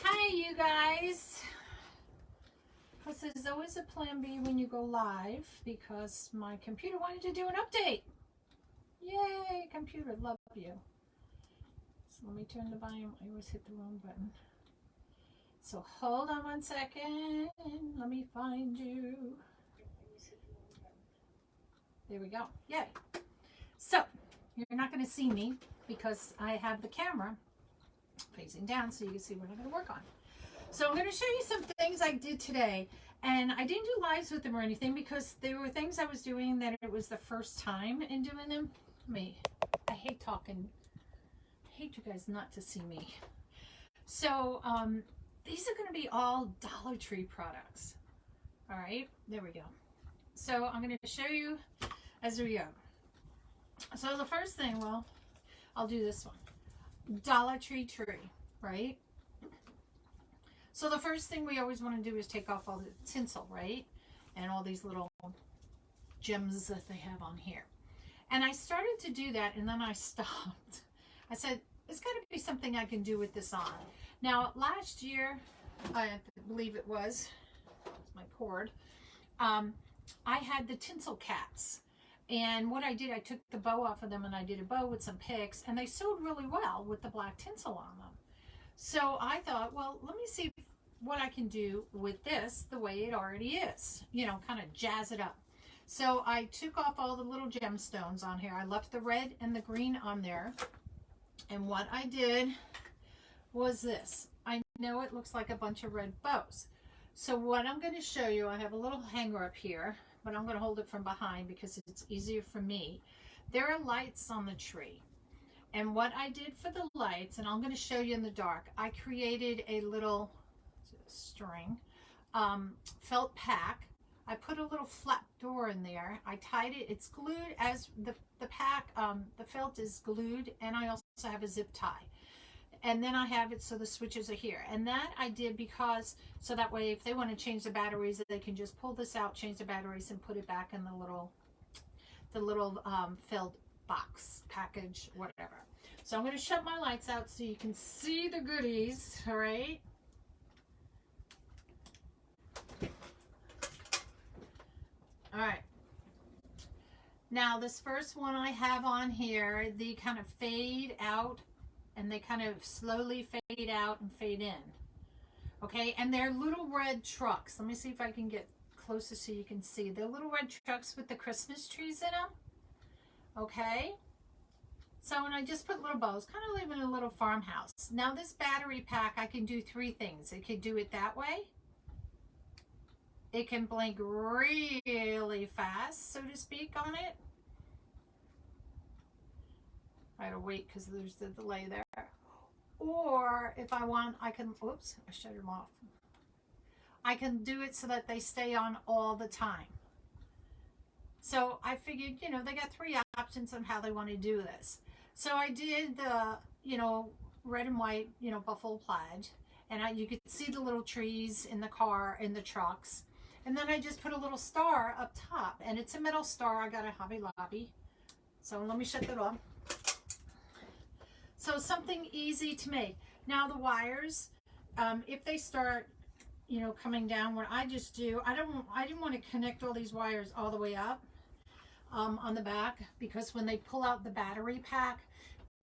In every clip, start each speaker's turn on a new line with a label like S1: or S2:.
S1: Hi, you guys. Because there's always a plan B when you go live because my computer wanted to do an update. Yay, computer, love you. So let me turn the volume. I always hit the wrong button. So hold on one second. Let me find you. There we go. Yay. So you're not going to see me because I have the camera facing down so you can see what I'm going to work on. So I'm going to show you some things I did today, and I didn't do lives with them or anything because there were things I was doing that it was the first time in doing them. I hate talking. I hate you guys not to see me. So these are going to be all Dollar Tree products. All right, there we go. So I'm going to show you as we go. So the first thing, well, I'll do this one. Dollar Tree tree, right? So the first thing we always want to do is take off all the tinsel, right? And all these little gems that they have on here. And I started to do that and then I stopped. I said, there's got to be something I can do with this on. Now, last year, I believe it was my cord, I had the tinsel cats. And what I did, I took the bow off of them and I did a bow with some picks, and they sewed really well with the black tinsel on them. So I thought, well, let me see what I can do with this the way it already is, you know, kind of jazz it up. So I took off all the little gemstones on here. I left the red and the green on there. And what I did was this. I know it looks like a bunch of red bows. So what I'm going to show you, I have a little hanger up here, but I'm going to hold it from behind because it's easier for me. There are lights on the tree. And what I did for the lights, and I'm going to show you in the dark, I created a little string, felt pack. I put a little flap door in there. I tied it. It's glued as the pack, the felt is glued, and I also have a zip tie. And then I have it so the switches are here. And that I did because, so that way if they want to change the batteries, they can just pull this out, change the batteries, and put it back in the little felt box, package, whatever. So I'm going to shut my lights out so you can see the goodies, all right? All right. Now this first one I have on here, they kind of fade out and they kind of slowly fade out and fade in. Okay, and they're little red trucks. Let me see if I can get closer so you can see. They're little red trucks with the Christmas trees in them. Okay, so when I just put little bows, kind of living in a little farmhouse. Now this battery pack, I can do three things. It could do it that way. It can blink really fast, so to speak, on it. I gotta wait because there's the delay there. Or if I want, I can, oops, I shut them off. I can do it so that they stay on all the time. So I figured, you know, they got three options on how they want to do this. So I did the, you know, red and white, you know, buffalo plaid. And you could see the little trees in the car, in the trucks. And then I just put a little star up top. And it's a metal star. I got a Hobby Lobby. So let me shut that off. So something easy to make. Now the wires, if they start, you know, coming down, what I just do, I didn't want to connect all these wires all the way up on the back, because when they pull out the battery pack,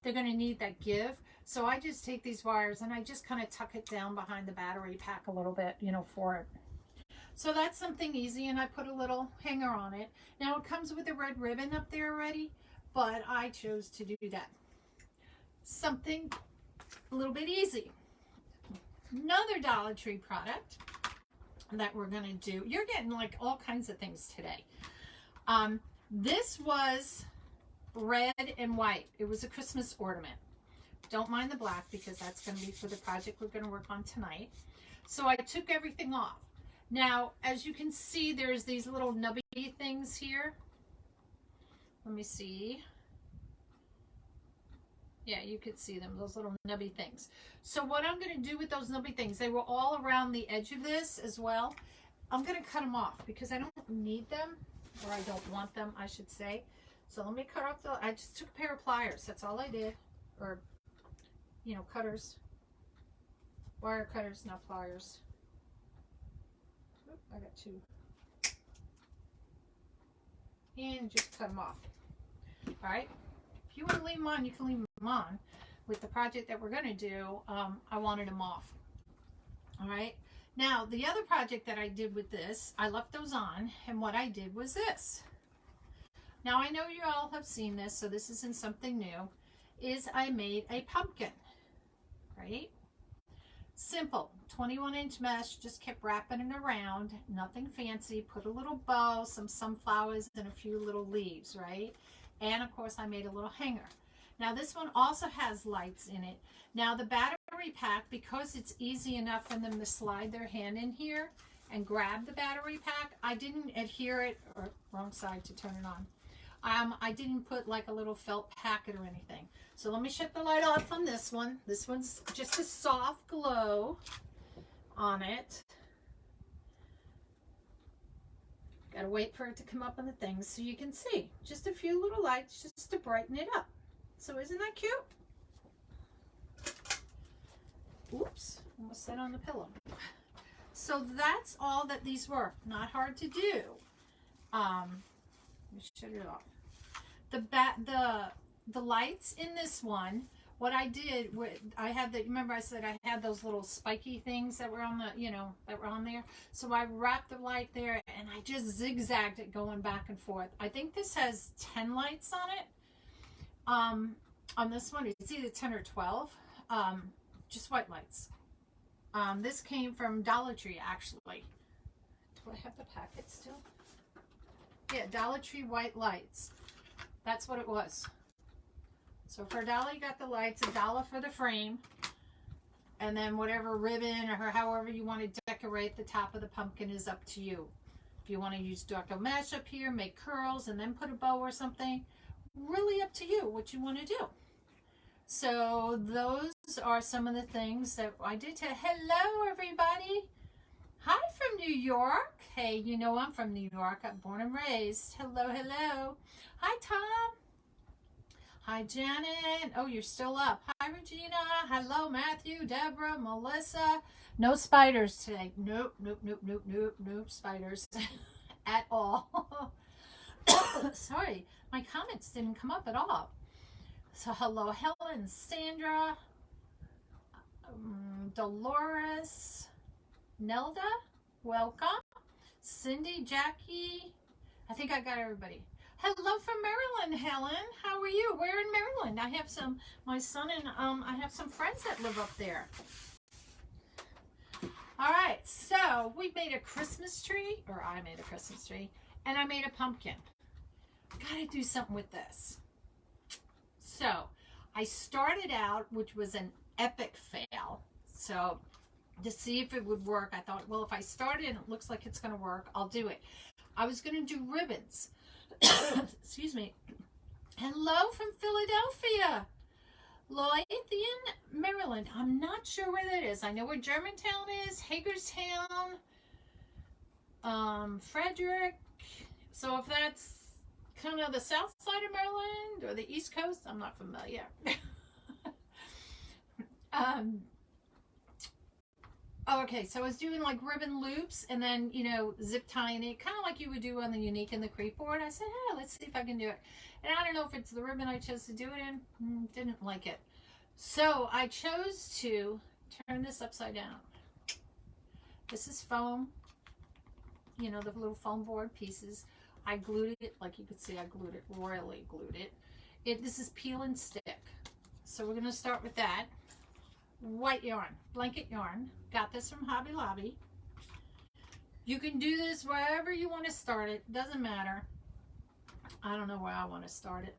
S1: they're going to need that give. So I just take these wires and I just kind of tuck it down behind the battery pack a little bit, you know, for it. So that's something easy, and I put a little hanger on it. Now it comes with a red ribbon up there already, but I chose to do that. Something a little bit easy. Another Dollar Tree product that we're going to do. You're getting like all kinds of things today. This was red and white. It was a Christmas ornament. Don't mind the black because that's going to be for the project we're going to work on tonight. So I took everything off. Now, as you can see, there's these little nubby things here. Let me see. Yeah, you could see them, those little nubby things. So what I'm going to do with those nubby things, they were all around the edge of this as well. I'm going to cut them off because I don't need them, or I don't want them, I should say. So let me cut off I just took a pair of pliers. That's all I did. Or, you know, cutters. wire cutters, not pliers. Oop, I got two. And just cut them off. All right. If you want to leave them on, you can leave them on. With the project that we're going to do, I wanted them off. All right. Now, the other project that I did with this, I left those on, and what I did was this. Now, I know you all have seen this, so this isn't something new, is I made a pumpkin, right? Simple, 21-inch mesh, just kept wrapping it around, nothing fancy, put a little bow, some sunflowers, and a few little leaves, right? And, of course, I made a little hanger. Now, this one also has lights in it. Now, the battery pack, because it's easy enough for them to slide their hand in here and grab the battery pack, I didn't adhere it, or wrong side to turn it on. I didn't put like a little felt packet or anything. So let me shut the light off on this one. This one's just a soft glow on it. Gotta wait for it to come up on the thing so you can see. Just a few little lights just to brighten it up. So isn't that cute? Oops, almost sat on the pillow. So that's all that these were. Not hard to do. Let me shut it off. The lights in this one, what I did, I had the, remember I said I had those little spiky things that were on the, you know, that were on there. So I wrapped the light there and I just zigzagged it going back and forth. I think this has 10 lights on it. On this one, it's either 10 or 12. Just white lights. This came from Dollar Tree, actually. Do I have the packet still? Yeah, Dollar Tree white lights. That's what it was. So for $1, you got the lights, $1 for the frame, and then whatever ribbon or however you want to decorate the top of the pumpkin is up to you. If you want to use darker mesh up here, make curls, and then put a bow or something, really up to you what you want to do. So those are some of the things that I did. Hello, everybody. Hi from New York. Hey, you know I'm from New York. I'm born and raised. Hello, hello. Hi, Tom. Hi, Janet. Oh, you're still up. Hi, Regina. Hello, Matthew, Deborah, Melissa. No spiders today. Nope, nope, nope, nope, nope, nope spiders at all. Sorry, my comments didn't come up at all. So hello, Helen, Sandra, Dolores, Nelda, welcome. Cindy, Jackie, I think I got everybody. Hello from Maryland, Helen. How are you? Where in Maryland? I have some, my son and I have some friends that live up there. All right, so we made a Christmas tree, or I made a Christmas tree, and I made a pumpkin. Gotta do something with this. So I started out, which was an epic fail. So to see if it would work, I thought, well, if I started and it looks like it's going to work, I'll do it. I was going to do ribbons. Excuse me. Hello from Philadelphia. Lothian, Maryland. I'm not sure where that is. I know where Germantown is, Hagerstown, Frederick. So if that's kind of the south side of Maryland or the east coast, I'm not familiar. Okay, so I was doing like ribbon loops and then, you know, zip tying it, kind of like you would do on the Unique and the Crepe board. I said, hey, let's see if I can do it. And I don't know if it's the ribbon I chose to do it in. Didn't like it. So I chose to turn this upside down. This is foam, you know, the little foam board pieces. I glued it, like you could see, I glued it, royally glued it. This is peel and stick. So we're going to start with that. White yarn, blanket yarn. Got this from Hobby Lobby. You can do this wherever you want to start it. Doesn't matter. I don't know where I want to start it,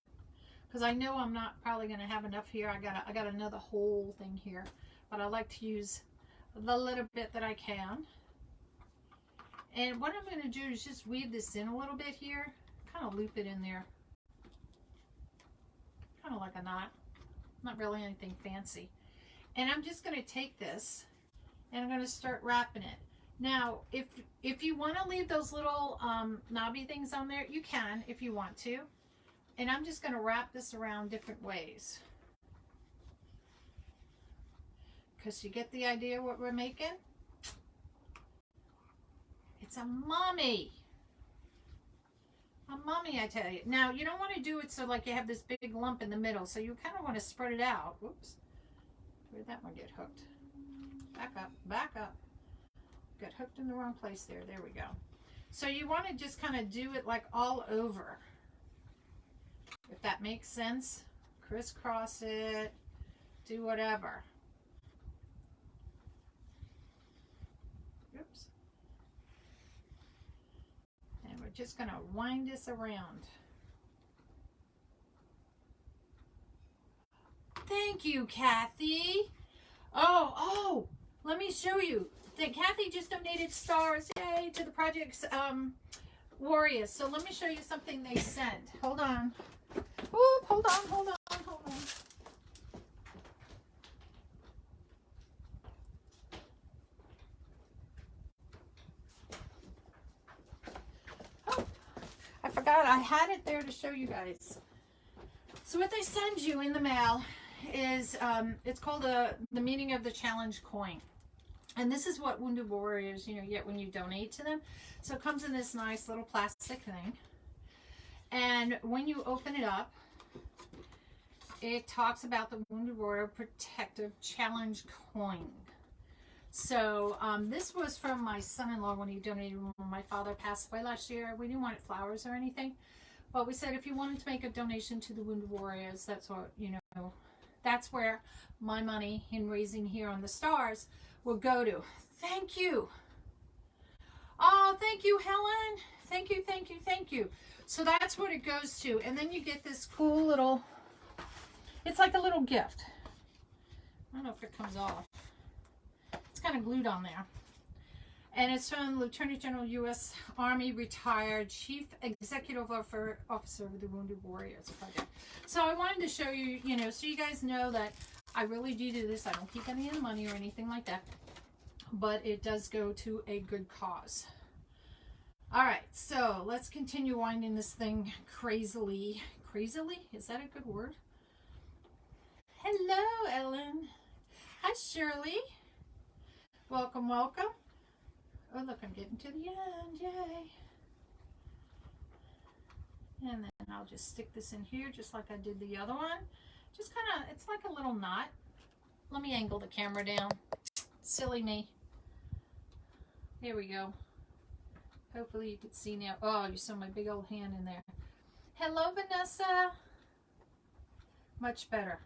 S1: because I know I'm not probably going to have enough here. I got another whole thing here, but I like to use the little bit that I can. And what I'm going to do is just weave this in a little bit here, kind of loop it in there, kind of like a knot. Not really anything fancy. And I'm just going to take this and I'm going to start wrapping it. Now, if you want to leave those little knobby things on there, you can if you want to. And I'm just going to wrap this around different ways. because you get the idea what we're making. It's a mummy. A mummy, I tell you. Now, you don't want to do it so like you have this big lump in the middle. So you kind of want to spread it out. Whoops. Where'd that one get hooked? Back up, back up. Got hooked in the wrong place there. There we go. So you want to just kind of do it like all over. If that makes sense. Crisscross it. Do whatever. Oops. And we're just going to wind this around. Thank you, Kathy. Oh, let me show you. Kathy just donated stars, yay, to the Project's Warriors. So let me show you something they sent. Hold on. Oop, hold on. Oh, I forgot I had it there to show you guys. So what they send you in the mail is, it's called the meaning of the challenge coin. And this is what Wounded Warriors, get when you donate to them. So it comes in this nice little plastic thing. And when you open it up, it talks about the Wounded Warrior Protective Challenge coin. So this was from my son-in-law when he donated when my father passed away last year. We didn't want flowers or anything. But we said if you wanted to make a donation to the Wounded Warriors, that's what, that's where my money in raising here on the stars will go to. Thank you. Oh, thank you, Helen. Thank you. So that's what it goes to. And then you get this cool little, it's like a little gift. I don't know if it comes off. It's kind of glued on there. And it's from Lieutenant General U.S. Army retired Chief Executive Officer of the Wounded Warriors Project. So I wanted to show you, so you guys know that I really do this. I don't keep any of the money or anything like that. But it does go to a good cause. All right, so let's continue winding this thing crazily. Crazily? Is that a good word? Hello, Ellen. Hi, Shirley. Welcome. Oh, look, I'm getting to the end. Yay. And then I'll just stick this in here just like I did the other one. Just kind of, it's like a little knot. Let me angle the camera down. Silly me. There we go. Hopefully you can see now. Oh, you saw my big old hand in there. Hello, Vanessa. Much better.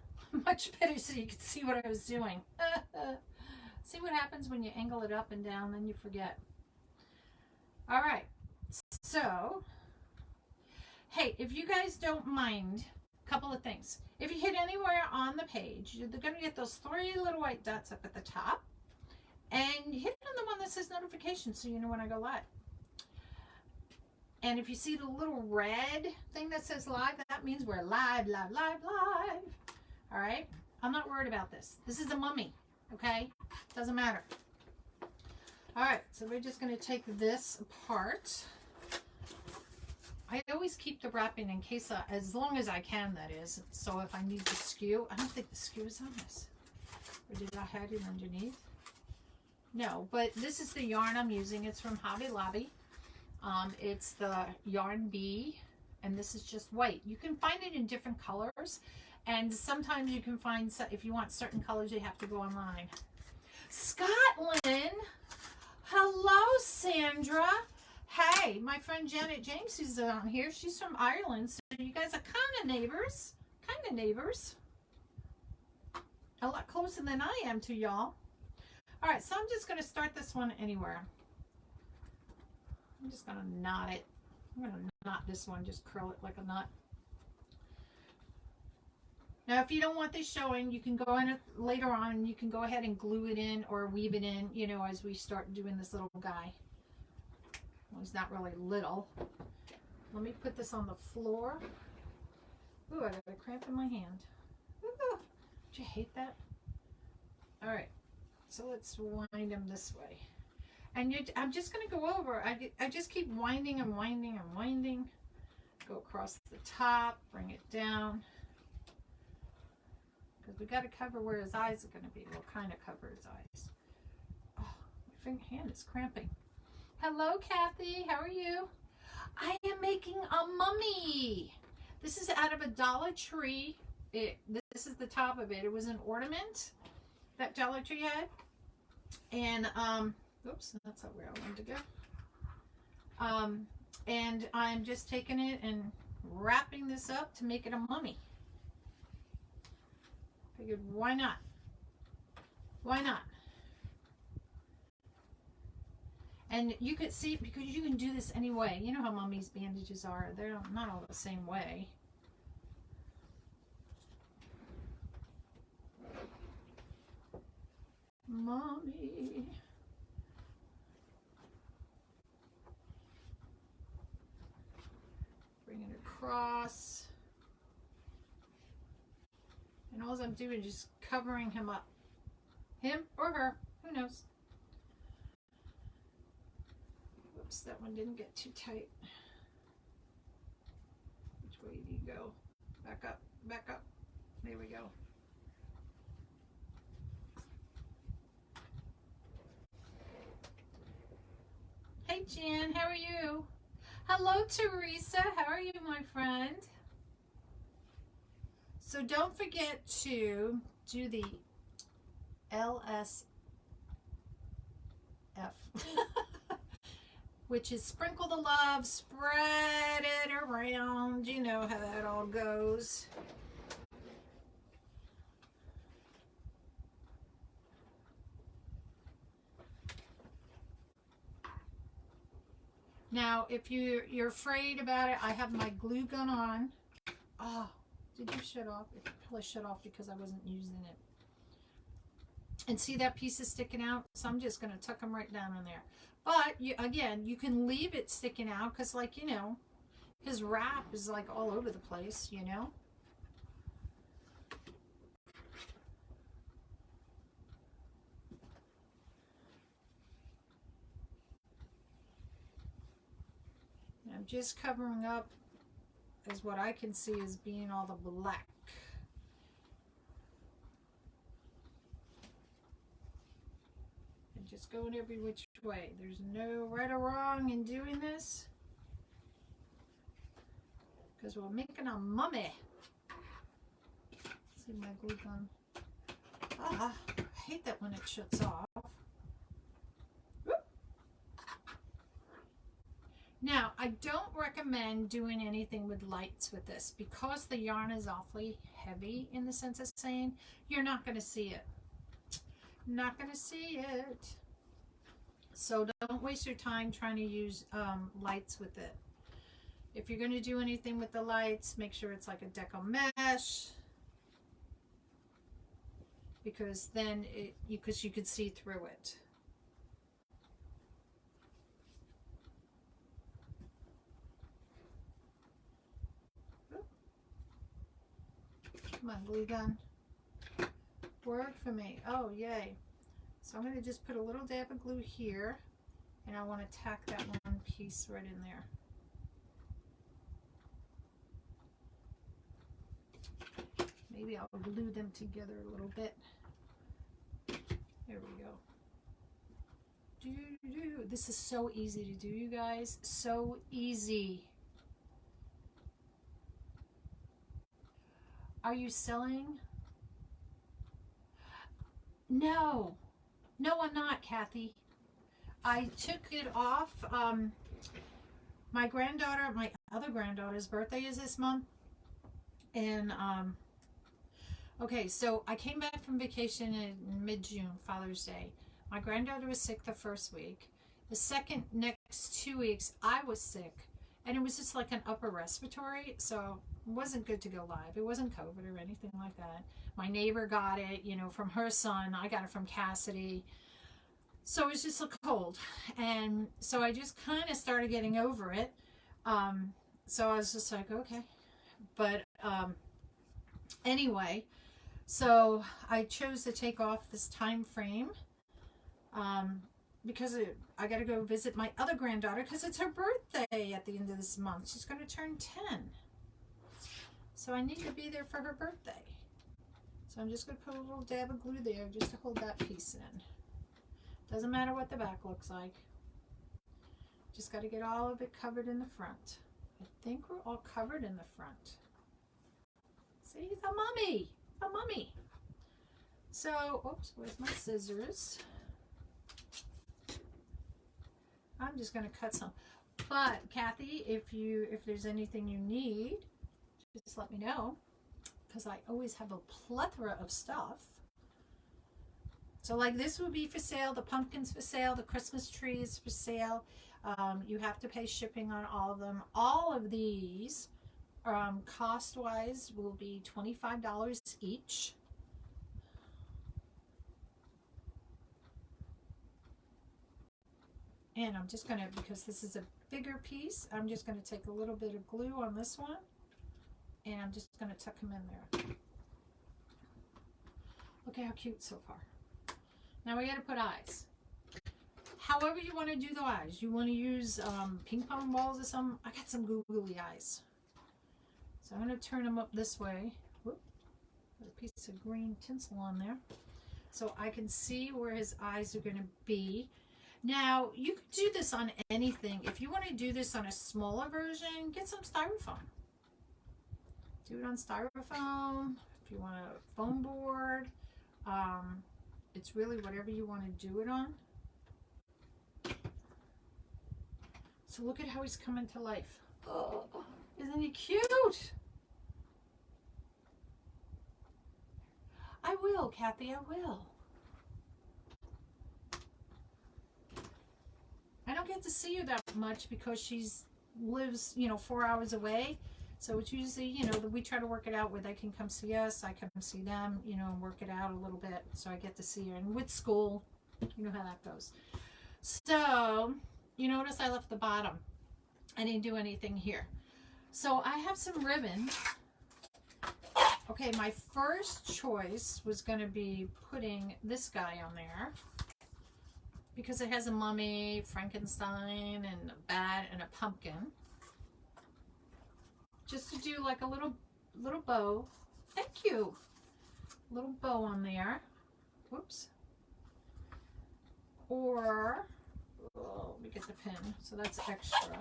S1: Much better so you can see what I was doing. See what happens when you angle it up and down, then you forget. All right. So, hey, if you guys don't mind, a couple of things. If you hit anywhere on the page, you're going to get those 3 little white dots up at the top. And hit on the one that says notifications so you know when I go live. And if you see the little red thing that says live, that means we're live. All right? I'm not worried about this. This is a mummy, okay? Doesn't matter. All right, so we're just going to take this apart. I always keep the wrapping in case, as long as I can, that is. So if I need the skew, I don't think the skew is on this. Or did I hide it underneath? No, but this is the yarn I'm using. It's from Hobby Lobby. It's the Yarn Bee, and this is just white. You can find it in different colors, and sometimes you can find, if you want certain colors, you have to go online. Scotland! Hello, Sandra! Hey, my friend Janet James is on here. She's from Ireland, so you guys are kind of neighbors. A lot closer than I am to y'all. All right, so I'm just going to start this one anywhere. I'm just going to knot it. I'm going to knot this one, just curl it like a knot. Now, if you don't want this showing, you can go in it later on. You can go ahead and glue it in or weave it in, as we start doing this little guy. Well, he's not really little. Let me put this on the floor. Ooh, I got a cramp in my hand. Ooh, don't you hate that? All right. So let's wind them this way. And I'm just going to go over. I just keep winding and winding and winding. Go across the top, bring it down. Because because we got to cover where his eyes are going to be. We'll kind of cover his eyes. Oh, my hand is cramping. Hello, Kathy. How are you? I am making a mummy. This is out of a Dollar Tree. This is the top of it. It was an ornament that Dollar Tree had. And, oops, that's not where I wanted to go. And I'm just taking it and wrapping this up to make it a mummy. Figured, why not? Why not? And you could see, because you can do this anyway. You know how mummies' bandages are. They're not all the same way. Mommy. Bring it across. And all I'm doing is just covering him up. Him or her, who knows? Whoops, that one didn't get too tight. Which way do you go? Back up, back up. There we go. Hey Jan, how are you? Hello Teresa, how are you, my friend? So don't forget to do the LSF, which is sprinkle the love, spread it around. You know how that all goes. Now, if you're afraid about it, I have my glue gun on. Oh, did you shut off? It probably shut off because I wasn't using it. And see that piece is sticking out? So I'm just going to tuck them right down in there. But, again, you can leave it sticking out because, like, you know, his wrap is, like, all over the place, you know? I'm just covering up as what I can see as being all the black. And just going every which way. There's no right or wrong in doing this, because we're making a mummy. See my glue gun. Ah, I hate that when it shuts off. Now, I don't recommend doing anything with lights with this because the yarn is awfully heavy in the sense of saying you're not going to see it. Not going to see it. So don't waste your time trying to use lights with it. If you're going to do anything with the lights, make sure it's like a deco mesh, because then you could see through it. Come on, glue gun. Work for me. Oh, yay. So I'm going to just put a little dab of glue here, and I want to tack that one piece right in there. Maybe I'll glue them together a little bit. There we go. This is so easy to do, you guys. So easy. Are you sewing? No. No, I'm not, Kathy. I took it off. My other granddaughter's birthday is this month. And, okay, so I came back from vacation in mid-June, Father's Day. My granddaughter was sick the first week. The next 2 weeks, I was sick. And it was just like an upper respiratory, so it wasn't good to go live. It wasn't COVID or anything like that. My neighbor got it, you know, from her son. I got it from Cassidy. So it was just a cold. And so I just kind of started getting over it. So I was just like, okay. But anyway, so I chose to take off this time frame because I got to go visit my other granddaughter because it's her birthday at the end of this month. She's going to turn 10. So I need to be there for her birthday. So I'm just going to put a little dab of glue there just to hold that piece in. Doesn't matter what the back looks like. Just got to get all of it covered in the front. I think we're all covered in the front. See, it's a mummy. A mummy. So, oops, where's my scissors? I'm just going to cut some. But Kathy, if there's anything you need, just let me know, because I always have a plethora of stuff. So like this would be for sale, the pumpkins for sale, the Christmas trees for sale. You have to pay shipping on all of them. All of these, cost-wise, will be $25 each. And I'm just going to, because this is a bigger piece, I'm just going to take a little bit of glue on this one. And I'm just going to tuck them in there. Look how cute so far. Now we got to put eyes. However you want to do the eyes. You want to use ping pong balls or something. I got some googly eyes. So I'm going to turn them up this way. Whoop. Put a piece of green tinsel on there. So I can see where his eyes are going to be. Now, you could do this on anything. If you want to do this on a smaller version, get some styrofoam. Do it on styrofoam. If you want a foam board, it's really whatever you want to do it on. So look at how he's coming to life. Oh, isn't he cute? I will, Kathy, I will. I don't get to see her that much because she's lives, 4 hours away. So it's usually, we try to work it out where they can come see us. I come see them, and work it out a little bit. So I get to see her. And with school, you know how that goes. So you notice I left the bottom. I didn't do anything here. So I have some ribbon. Okay, my first choice was going to be putting this guy on there. Because it has a mummy, Frankenstein, and a bat, and a pumpkin. Just to do like a little bow. Thank you. Little bow on there. Whoops. Or, let me get the pin. So that's extra.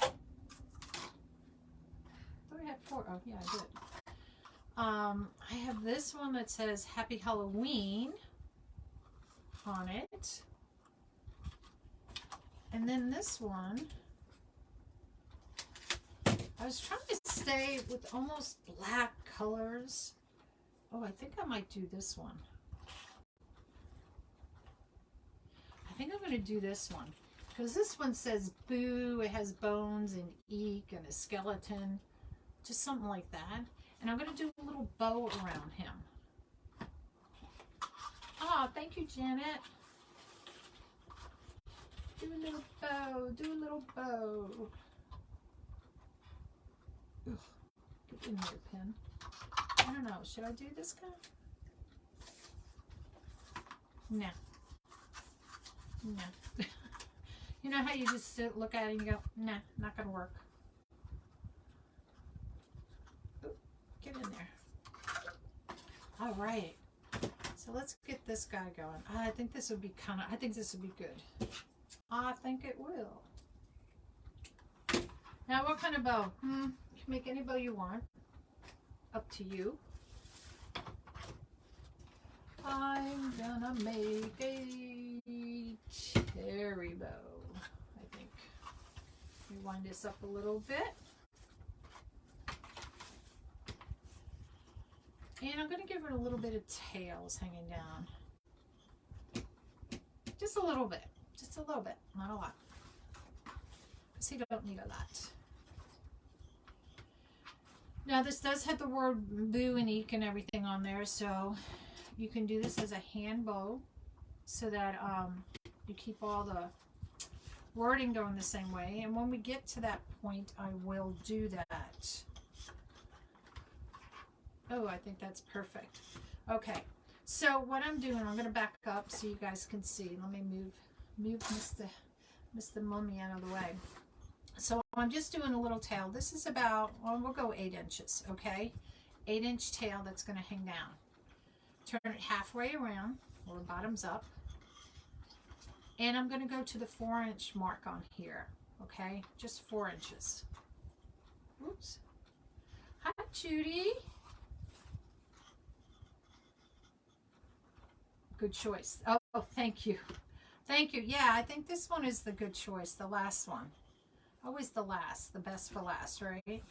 S1: I thought I had 4. Oh, yeah, I did. I have this one that says Happy Halloween on it. And then this one, I was trying to stay with almost black colors. Oh, I think I might do this one. I think I'm going to do this one. Because this one says boo, it has bones and eek and a skeleton. Just something like that. And I'm going to do a little bow around him. Oh, thank you, Janet. Do a little bow, do a little bow. Ugh, get in there, pin. I don't know, should I do this guy? No. No. You know how you just look at it and you go, nah, not gonna work. Ooh, get in there. All right. So let's get this guy going. I think this would be I think this would be good. I think it will. Now, what kind of bow? You can make any bow you want. Up to you. I'm gonna make a cherry bow, I think. Rewind this up a little bit. And I'm gonna give it a little bit of tails hanging down. Just a little bit. Just a little bit, not a lot. Because he don't need a lot. Now this does have the word boo and eek and everything on there, so you can do this as a hand bow so that you keep all the wording going the same way. And when we get to that point, I will do that. Oh, I think that's perfect. Okay, so what I'm doing, I'm going to back up so you guys can see. Let me move Mr. Mummy out of the way. So I'm just doing a little tail. This is about, well, we'll go 8 inches, okay? 8-inch tail that's going to hang down. turn it halfway around, or bottoms up. And I'm going to go to the 4-inch mark on here, okay? Just 4 inches. Oops. Hi, Judy. Good choice. Oh, thank you. Thank you. Yeah, I think this one is the good choice, the last one. Always the last, the best for last, right?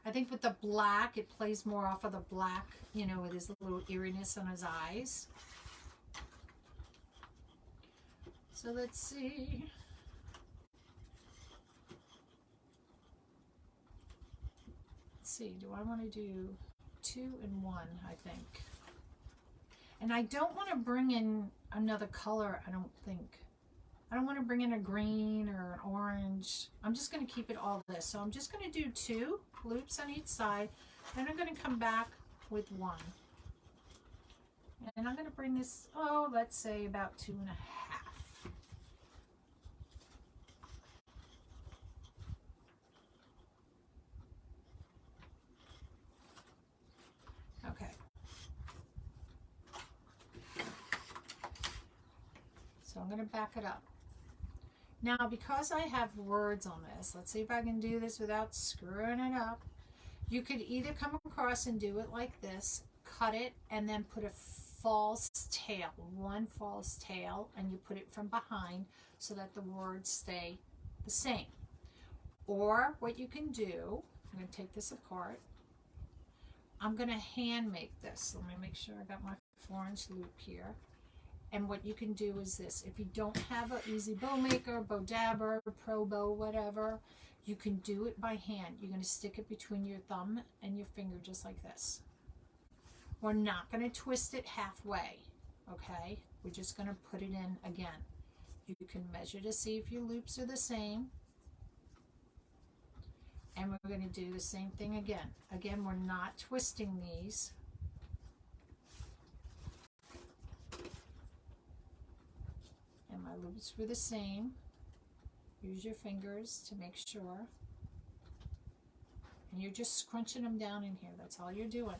S1: I think with the black, it plays more off of the black, you know, with his little eeriness on his eyes. So let's see. Let's see, do I want to do 2 and 1, I think. And I don't want to bring in another color, I don't think. I don't want to bring in a green or an orange. I'm just going to keep it all this. So I'm just going to do 2 loops on each side. Then I'm going to come back with 1. And I'm going to bring this, oh, let's say about 2 and a half. Okay. So I'm going to back it up. Now, because I have words on this, let's see if I can do this without screwing it up. You could either come across and do it like this, cut it, and then put a false tail, 1 false tail, and you put it from behind so that the words stay the same. Or what you can do, I'm going to take this apart. I'm going to hand make this. Let me make sure I got my 4-inch loop here. And what you can do is this. If you don't have an easy bow maker, bow dabber, pro bow, whatever, you can do it by hand. You're going to stick it between your thumb and your finger just like this. We're not going to twist it halfway, okay? We're just going to put it in again. You can measure to see if your loops are the same. And we're going to do the same thing again. Again, we're not twisting these. And my loops were the same. Use your fingers to make sure. And you're just scrunching them down in here. That's all you're doing.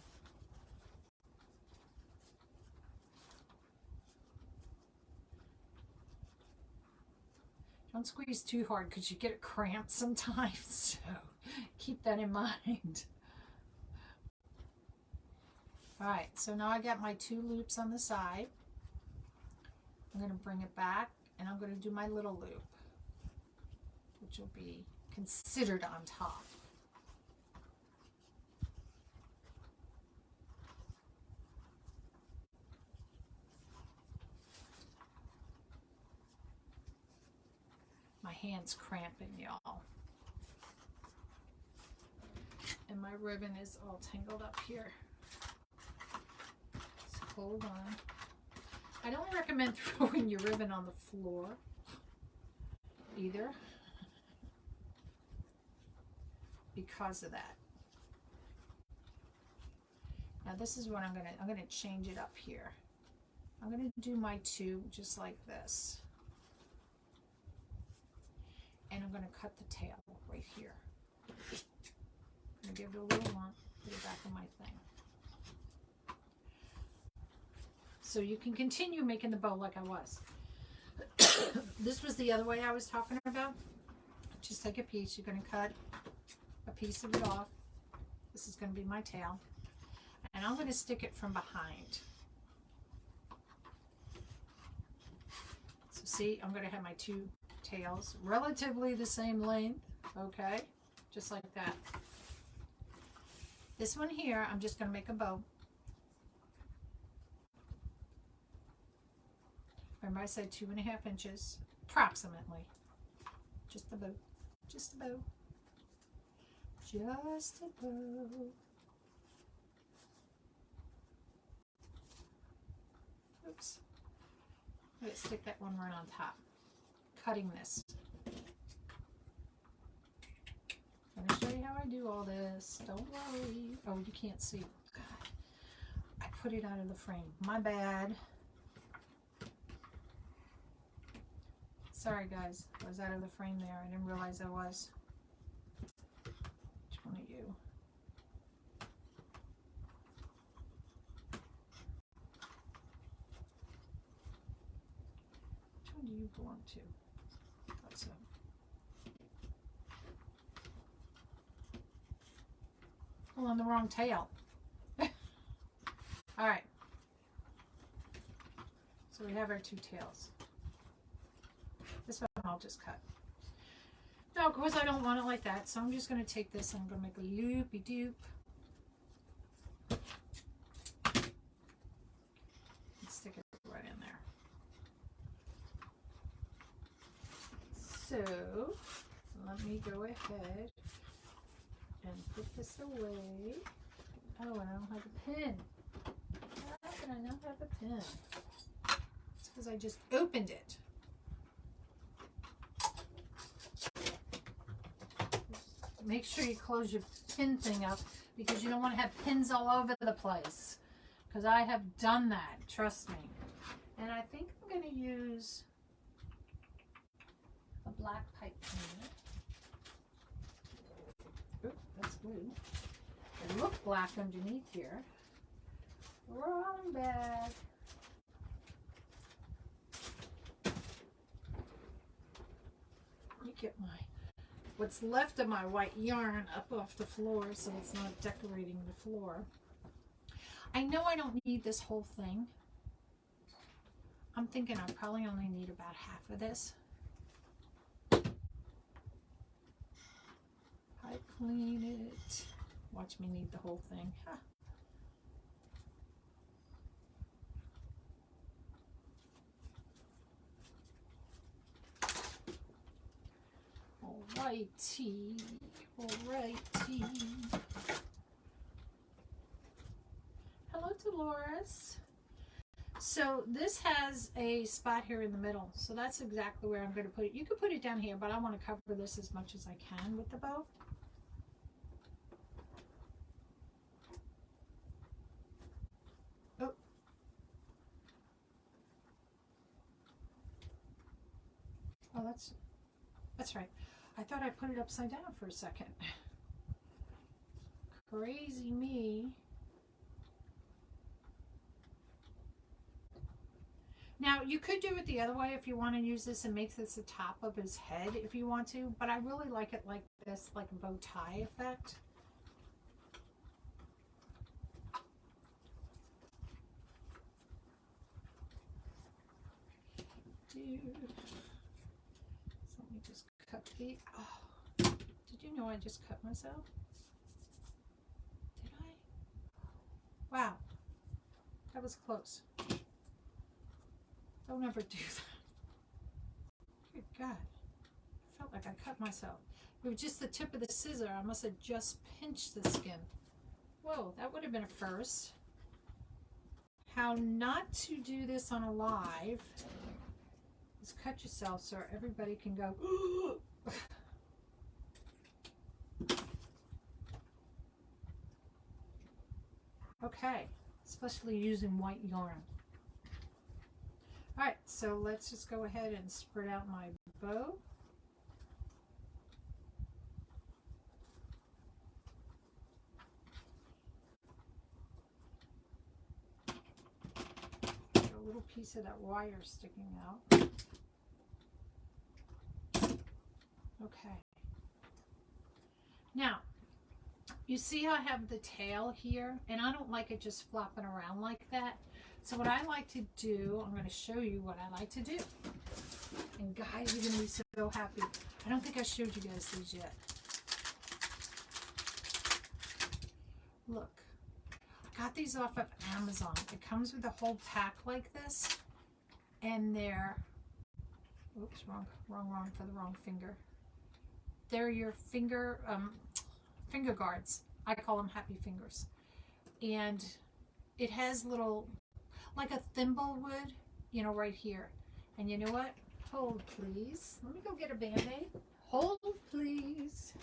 S1: Don't squeeze too hard because you get a cramp sometimes. So keep that in mind. All right, so now I got my 2 loops on the side. I'm going to bring it back and I'm going to do my little loop, which will be considered on top. My hand's cramping, y'all. And my ribbon is all tangled up here. So hold on. I don't recommend throwing your ribbon on the floor either because of that. Now this is what I'm gonna change it up here. I'm gonna do my 2 just like this. And I'm gonna cut the tail right here. I'm gonna give it a little lump, put it back on my thing. So you can continue making the bow like I was. This was the other way I was talking about. Just take a piece. You're going to cut a piece of it off. This is going to be my tail. And I'm going to stick it from behind. So see, I'm going to have my 2 tails. Relatively the same length. Okay? Just like that. This one here, I'm just going to make a bow. Remember I said 2.5 inches, approximately. Just a bow, just a bow, just a bow. Oops. Let's stick that one right on top. Cutting this. I'm going to show you how I do all this. Don't worry. Oh, you can't see. God. I put it out of the frame. My bad. Sorry guys, I was out of the frame there. I didn't realize I was. Which one of you? you belong to? Thought so. Well, on the wrong tail. All right. So we have our two tails. This one I'll just cut. Now, of course, I don't want it like that, so I'm just going to take this and I'm going to make a loopy-doop. And stick it right in there. So, let me go ahead and put this away. Oh, and I don't have a pin. How can I not have a pin? It's because I just opened it. Make sure you close your pin thing up because you don't want to have pins all over the place. Because I have done that, trust me. And I think I'm going to use a black pipe cleaner. Oop, that's blue. It looked black underneath here. Wrong bag. Let me get what's left of my white yarn up off the floor so it's not decorating the floor. I know I don't need this whole thing. I'm thinking I probably only need about half of this. I clean it. Watch me need the whole thing. Huh. Alrighty, alrighty. Hello, Dolores. So this has a spot here in the middle, so that's exactly where I'm going to put it. You could put it down here, but I want to cover this as much as I can with the bow. Oh, that's right. I thought I put it upside down for a second. Crazy me. Now, you could do it the other way if you want to use this and make this the top of his head if you want to, but I really like it like this, like a bow tie effect. Dude. So let me just cut the... Oh, did you know I just cut myself? Did I? Wow. That was close. Don't ever do that. Good God. I felt like I cut myself. It was just the tip of the scissor. I must have just pinched the skin. Whoa, that would have been a first. How not to do this on a live is cut yourself so everybody can go, okay, especially using white yarn. All right, so let's just go ahead and spread out my bow. Got a little piece of that wire sticking out. Okay. Now, you see how I have the tail here? And I don't like it just flopping around like that. So what I like to do, I'm going to show you what I like to do. And guys, you're going to be so happy. I don't think I showed you guys these yet. Look. I got these off of Amazon. It comes with a whole pack like this. And they're, oops, wrong for the wrong finger. They're your finger guards. I call them happy fingers. And it has little, like a thimble would, you know, right here. And you know what? Hold, please. Let me go get a Band-Aid. Hold, please.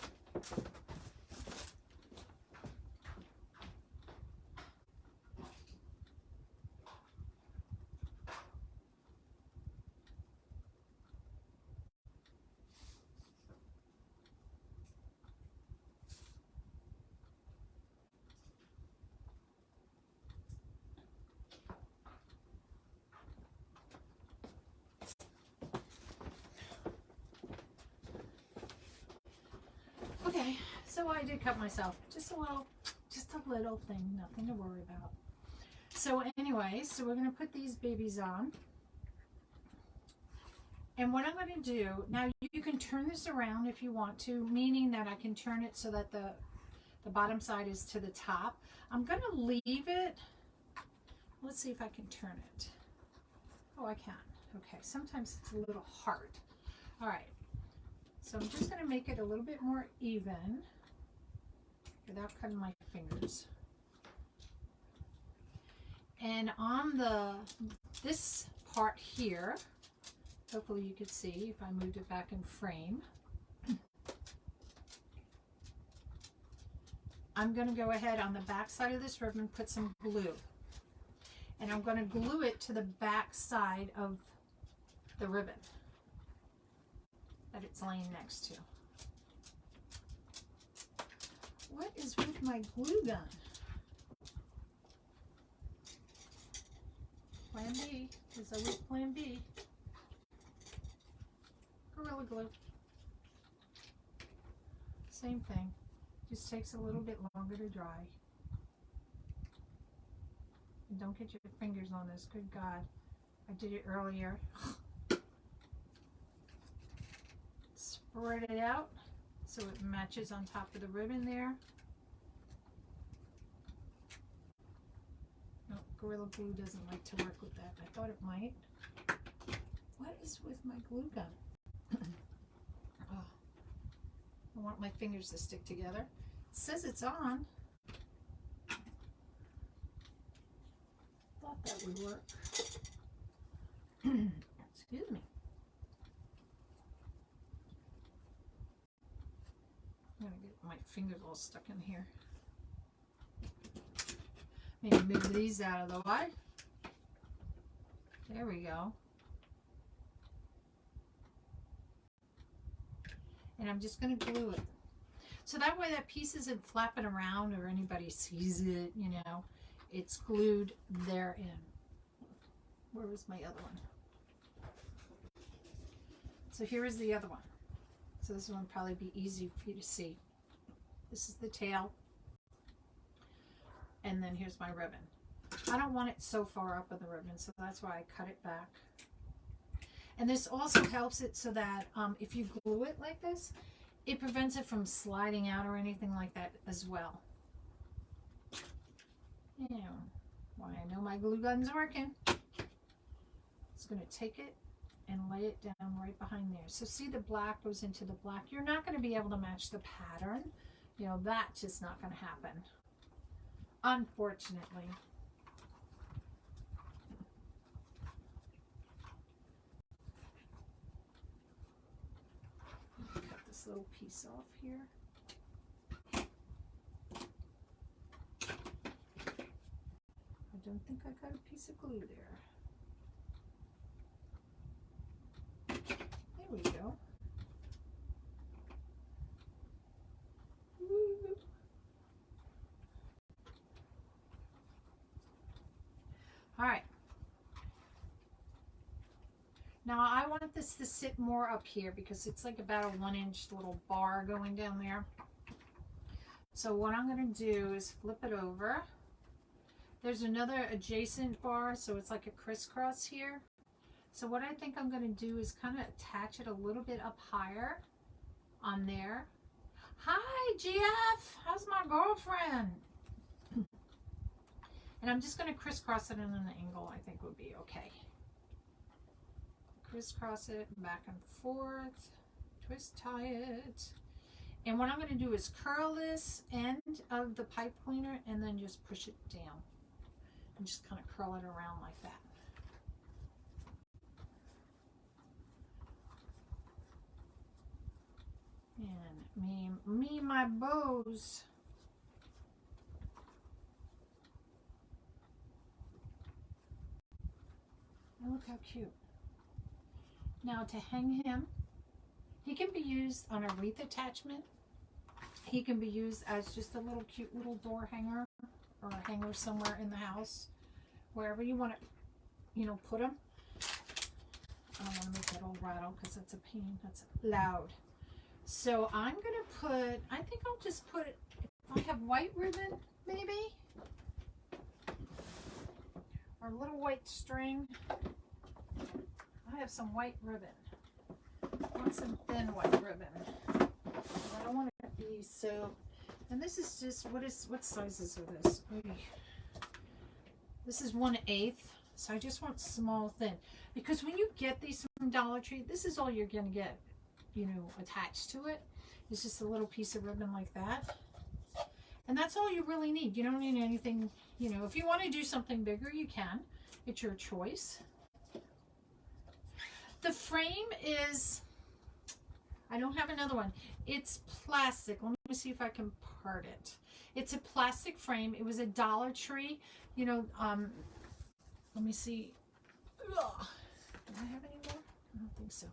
S1: So I did cut myself. Just a little thing. Nothing to worry about. So anyway, so we're going to put these babies on. And what I'm going to do, now you can turn this around if you want to, meaning that I can turn it so that the bottom side is to the top. I'm going to leave it. Let's see if I can turn it. Oh, I can. Okay, sometimes it's a little hard. All right, so I'm just going to make it a little bit more even without cutting my fingers. And on this part here, hopefully you could see if I moved it back in frame. I'm going to go ahead on the back side of this ribbon, put some glue. And I'm going to glue it to the back side of the ribbon that it's laying next to. What is with my glue gun? Plan B. There's always plan B. Gorilla Glue. Same thing. Just takes a little bit longer to dry. And don't get your fingers on this. Good God. I did it earlier. Spread it out so it matches on top of the ribbon there. No, Gorilla Glue doesn't like to work with that. I thought it might. What is with my glue gun? Oh, I want my fingers to stick together. It says it's on. Thought that would work. Excuse me. I'm gonna get my fingers all stuck in here. Maybe move these out of the way. There we go. And I'm just going to glue it. So that way that piece isn't flapping around or anybody sees it, you know. It's glued therein. Where was my other one? So here is the other one. So this one will probably be easy for you to see. This is the tail. And then here's my ribbon. I don't want it so far up in the ribbon, so that's why I cut it back. And this also helps it so that if you glue it like this, it prevents it from sliding out or anything like that as well. Yeah, why I know my glue gun's working. It's going to take it and lay it down right behind there. So see, the black goes into the black. You're not going to be able to match the pattern. You know, that's just not going to happen, unfortunately. Cut this little piece off here. I don't think I got a piece of glue there. There we go. Woo. All right. Now I want this to sit more up here because it's like about a 1-inch little bar going down there. So what I'm going to do is flip it over. There's another adjacent bar, so it's like a crisscross here. So what I think I'm going to do is kind of attach it a little bit up higher on there. Hi, GF. How's my girlfriend? And I'm just going to crisscross it in an angle I think would be okay. Crisscross it back and forth. Twist tie it. And what I'm going to do is curl this end of the pipe cleaner and then just push it down. And just kind of curl it around like that. And me, my bows. And look how cute. Now to hang him, he can be used on a wreath attachment. He can be used as just a little cute little door hanger or a hanger somewhere in the house, wherever you want to, you know, put him. I don't want to make that all rattle because that's a pain. That's loud. So I'm gonna put, I think I'll just put, if I have white ribbon, maybe, or a little white string. I have some white ribbon. I want some thin white ribbon. I don't want it to be so, and this is just, what sizes are this? Maybe. This is 1/8, so I just want small, thin. Because when you get these from Dollar Tree, this is all you're gonna get, you know, attached to it. It's just a little piece of ribbon like that. And that's all you really need. You don't need anything, you know, if you want to do something bigger, you can. It's your choice. The frame is, I don't have another one. It's plastic. Let me see if I can part it. It's a plastic frame. It was a Dollar Tree. You know, let me see. Ugh. Do I have any more? I don't think so.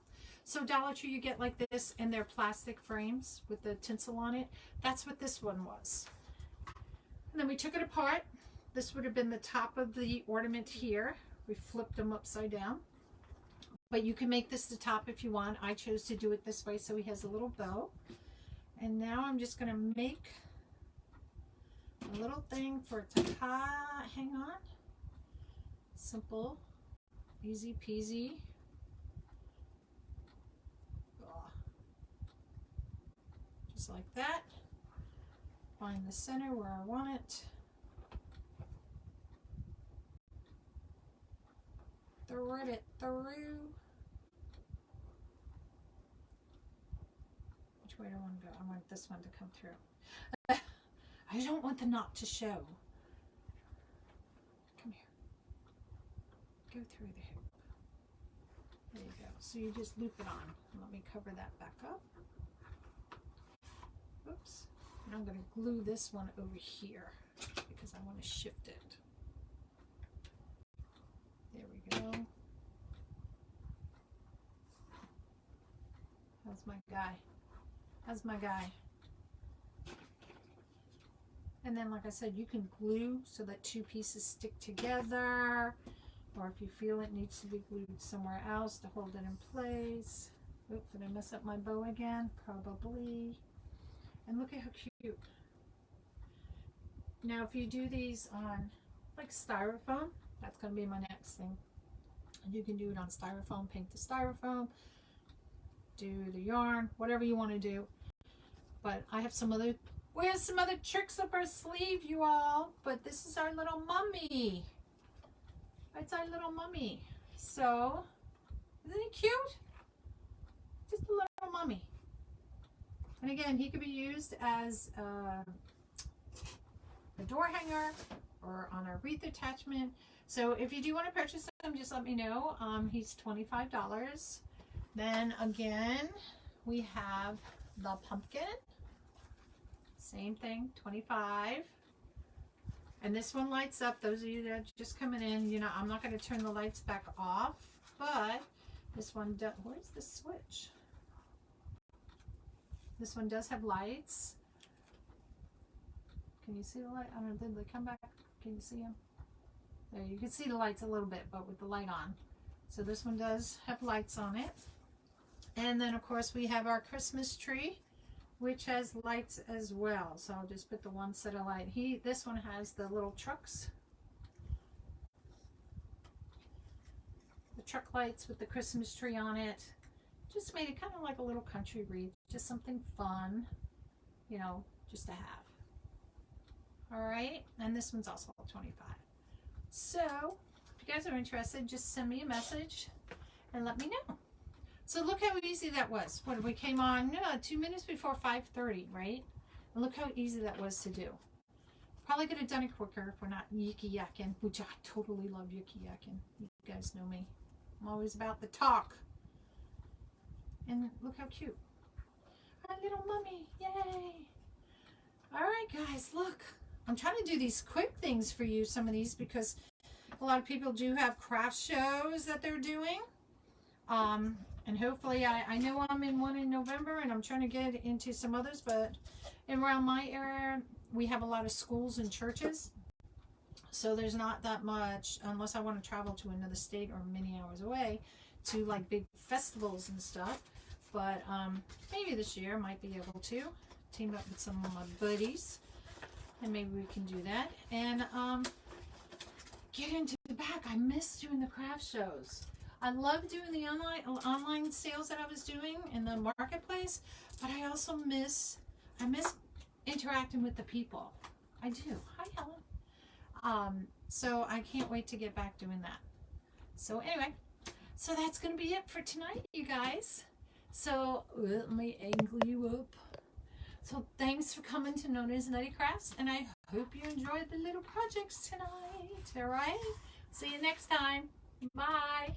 S1: So Dollar Tree, you get like this, and they're plastic frames with the tinsel on it. That's what this one was. And then we took it apart. This would have been the top of the ornament here. We flipped them upside down. But you can make this the top if you want. I chose to do it this way so he has a little bow. And now I'm just going to make a little thing for it to hang on. Simple, easy peasy. Just like that. Find the center where I want it. Thread it through. Which way do I want to go? I want this one to come through. I don't want the knot to show. Come here. Go through the hoop. There you go. So you just loop it on. Let me cover that back up. Oops. And I'm going to glue this one over here because I want to shift it. There we go. How's my guy? How's my guy? And then, like I said, you can glue so that two pieces stick together, or if you feel it needs to be glued somewhere else to hold it in place. Oops, did I mess up my bow again? Probably. And look at how cute. Now, if you do these on like styrofoam, that's going to be my next thing. And you can do it on styrofoam, paint the styrofoam, do the yarn, whatever you want to do. But I have some other, we have some other tricks up our sleeve, you all. But this is our little mummy. It's our little mummy. So, isn't he cute? Just a little mummy. And again, he could be used as a door hanger or on a wreath attachment. So if you do want to purchase him, just let me know. He's $25. Then again, we have the pumpkin. Same thing, $25. And this one lights up. Those of you that are just coming in, you know, I'm not going to turn the lights back off, but this one does. Where's the switch? This one does have lights. Can you see the light? I don't know, did they come back? Can you see them? There, you can see the lights a little bit, but with the light on. So this one does have lights on it. And then, of course, we have our Christmas tree, which has lights as well. So I'll just put the one set of light. This one has the little trucks. The truck lights with the Christmas tree on it. Just made it kind of like a little country wreath. Just something fun, you know, just to have. All right. And this one's also $25. So if you guys are interested, just send me a message and let me know. So look how easy that was. When we came on 2 minutes before 5:30, right? And look how easy that was to do. Probably could have done it quicker if we're not yicky yakking, which I totally love yicky yakking. You guys know me. I'm always about the talk. And look how cute. Our little mummy. Yay. All right, guys, look. I'm trying to do these quick things for you, some of these, because a lot of people do have craft shows that they're doing. And hopefully, I know I'm in one in November, and I'm trying to get into some others, but around my area, we have a lot of schools and churches. So there's not that much, unless I want to travel to another state or many hours away, to like big festivals and stuff. but maybe this year I might be able to team up with some of my buddies, and maybe we can do that and get into the back. I miss doing the craft shows. I love doing the online sales that I was doing in the marketplace, but I also miss interacting with the people. I do. Hi, Helen. So I can't wait to get back doing that. So anyway, so that's going to be it for tonight, you guys. So let me angle you up. So thanks for coming to Nonna's Nutty Crafts, and I hope you enjoyed the little projects tonight. All right? See you next time. Bye.